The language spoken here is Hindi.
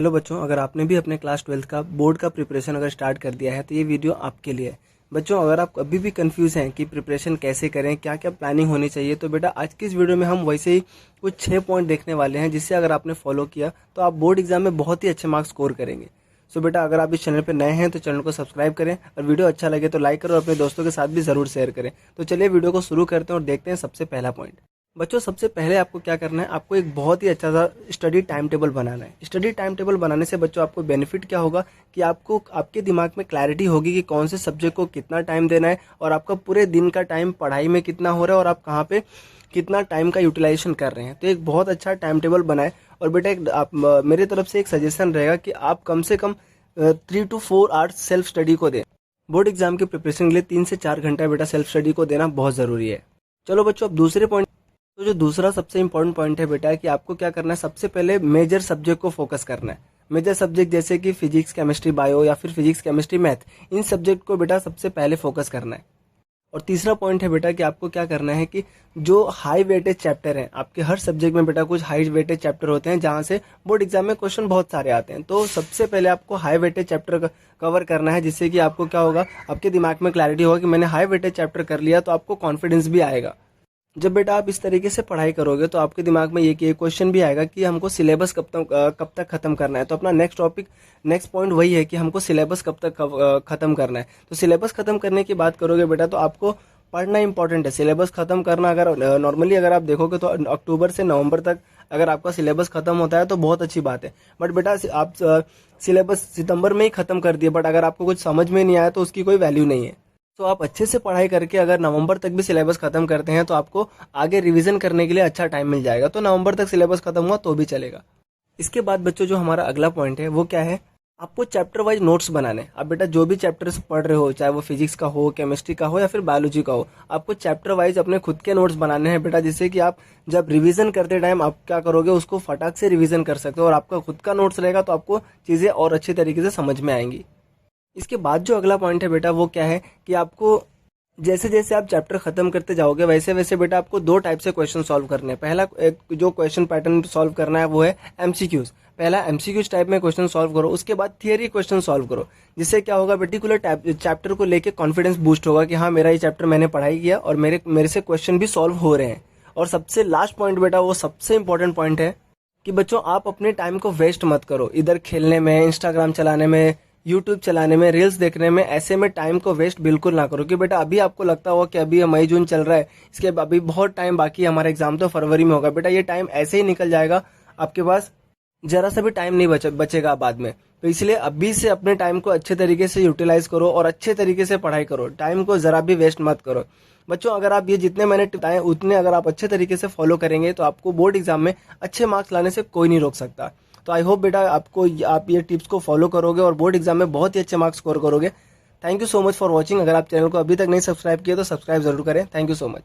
हेलो बच्चों, अगर आपने भी अपने क्लास 12th का बोर्ड का प्रिपरेशन अगर स्टार्ट कर दिया है तो ये वीडियो आपके लिए है। बच्चों, अगर आप अभी भी कंफ्यूज हैं कि प्रिपरेशन कैसे करें, क्या क्या प्लानिंग होनी चाहिए, तो बेटा आज की इस वीडियो में हम वैसे ही कुछ 6 पॉइंट देखने वाले हैं जिससे अगर आपने फॉलो किया तो आप बोर्ड एग्जाम में बहुत ही अच्छे मार्क्स स्कोर करेंगे। सो बेटा, अगर आप इस चैनल पर नए हैं तो चैनल को सब्सक्राइब करें और वीडियो अच्छा लगे तो लाइक करो और अपने दोस्तों के साथ भी ज़रूर शेयर करें। तो चलिए वीडियो को शुरू करते हैं और देखते हैं सबसे पहला पॉइंट। बच्चों, सबसे पहले आपको क्या करना है, आपको एक बहुत ही अच्छा सा स्टडी टाइम टेबल बनाना है। स्टडी टाइम टेबल बनाने से बच्चों आपको बेनिफिट क्या होगा कि आपको आपके दिमाग में क्लैरिटी होगी कि कौन से सब्जेक्ट को कितना टाइम देना है और आपका पूरे दिन का टाइम पढ़ाई में कितना हो रहा है और आप कहाँ पे कितना टाइम का यूटिलाइजेशन कर रहे हैं। तो एक बहुत अच्छा टाइम टेबल बनाए। और बेटा मेरी तरफ से एक सजेशन रहेगा कि आप कम से कम 3 to 4 आवर्स सेल्फ स्टडी को दें। बोर्ड एग्जाम के प्रिपरेशन के लिए 3 से 4 घंटा बेटा सेल्फ स्टडी को देना बहुत ज़रूरी है। चलो बच्चों, अब दूसरे पॉइंट। तो जो दूसरा सबसे इंपॉर्टेंट पॉइंट है बेटा कि आपको क्या करना है, सबसे पहले मेजर सब्जेक्ट को फोकस करना है। मेजर सब्जेक्ट जैसे कि फिजिक्स, केमिस्ट्री, बायो या फिर फिजिक्स, केमिस्ट्री, मैथ, इन सब्जेक्ट को बेटा सबसे पहले फोकस करना है। और तीसरा पॉइंट है बेटा कि आपको क्या करना है कि जो हाई वेटेज चैप्टर हैं आपके हर सब्जेक्ट में बेटा कुछ हाई वेटेज चैप्टर होते हैं जहां से बोर्ड एग्जाम में क्वेश्चन बहुत सारे आते हैं। तो सबसे पहले आपको हाई वेटेज चैप्टर कवर करना है, जिससे कि आपको क्या होगा, आपके दिमाग में क्लैरिटी होगा कि मैंने हाई वेटेज चैप्टर कर लिया, तो आपको कॉन्फिडेंस भी आएगा। जब बेटा आप इस तरीके से पढ़ाई करोगे तो आपके दिमाग में ये क्वेश्चन भी आएगा कि हमको सिलेबस कब तक खत्म करना है। तो अपना नेक्स्ट पॉइंट वही है कि हमको सिलेबस कब तक खत्म करना है। तो सिलेबस खत्म करने की बात करोगे बेटा तो आपको पढ़ना इंपॉर्टेंट है। सिलेबस खत्म करना, अगर नॉर्मली अगर आप देखोगे तो अक्टूबर से नवंबर तक अगर आपका सिलेबस खत्म होता है तो बहुत अच्छी बात है। बट बेटा आप सिलेबस सितंबर में ही खत्म कर दिए, बट अगर आपको कुछ समझ में नहीं आया तो उसकी कोई वैल्यू नहीं है। तो आप अच्छे से पढ़ाई करके अगर नवंबर तक भी सिलेबस खत्म करते हैं तो आपको आगे रिवीजन करने के लिए अच्छा टाइम मिल जाएगा। तो नवंबर तक सिलेबस खत्म हुआ तो भी चलेगा। इसके बाद बच्चों जो हमारा अगला पॉइंट है वो क्या है, आपको चैप्टर वाइज नोट्स बनाने। अब बेटा जो भी चैप्टर्स पढ़ रहे हो, चाहे वो फिजिक्स का हो, केमिस्ट्री का हो या फिर बायोलॉजी का हो, आपको चैप्टर वाइज अपने खुद के नोट्स बनाने हैं बेटा, जिससे कि आप जब रिवीजन करते टाइम आप क्या करोगे, उसको फटाक से रिवीजन कर सकते हो और आपका खुद का नोट्स रहेगा तो आपको चीज़ें और अच्छी तरीके से समझ में आएंगी। इसके बाद जो अगला पॉइंट है बेटा वो क्या है कि आपको जैसे जैसे आप चैप्टर खत्म करते जाओगे वैसे वैसे बेटा आपको 2 टाइप से क्वेश्चन सॉल्व करने हैं। पहला एक जो क्वेश्चन पैटर्न सॉल्व करना है वो है एमसीक्यूज। पहला एमसीक्यूज टाइप में क्वेश्चन सॉल्व करो, उसके बाद थियरी क्वेश्चन सॉल्व करो, जिससे क्या होगा, पर्टिकुलर चैप्टर को लेके कॉन्फिडेंस बूस्ट होगा कि हाँ मेरा ये चैप्टर मैंने पढ़ाई किया और मेरे से क्वेश्चन भी सॉल्व हो रहे हैं। और सबसे लास्ट पॉइंट बेटा, वो सबसे इंपॉर्टेंट पॉइंट है कि बच्चों आप अपने टाइम को वेस्ट मत करो इधर खेलने में, इंस्टाग्राम चलाने में, यूट्यूब चलाने में, रील्स देखने में। ऐसे में टाइम को वेस्ट बिल्कुल ना करो कि बेटा अभी आपको लगता होगा कि अभी मई जून चल रहा है, इसके अभी बहुत टाइम बाकी है, हमारा एग्जाम तो फरवरी में होगा। बेटा ये टाइम ऐसे ही निकल जाएगा, आपके पास जरा सा भी टाइम नहीं बचेगा बाद में। तो इसलिए अभी से अपने टाइम को अच्छे तरीके से यूटिलाइज करो और अच्छे तरीके से पढ़ाई करो, टाइम को जरा भी वेस्ट मत करो। बच्चों, अगर आप ये जितने मैंने बताए उतने अगर आप अच्छे तरीके से फॉलो करेंगे तो आपको बोर्ड एग्जाम में अच्छे मार्क्स लाने से कोई नहीं रोक सकता। तो आई होप बेटा आप ये टिप्स को फॉलो करोगे और बोर्ड एग्जाम में बहुत ही अच्छे मार्क्स स्कोर करोगे। Thank you so much for watching. अगर आप चैनल को अभी तक नहीं सब्सक्राइब किए तो सब्सक्राइब जरूर करें। Thank you so much.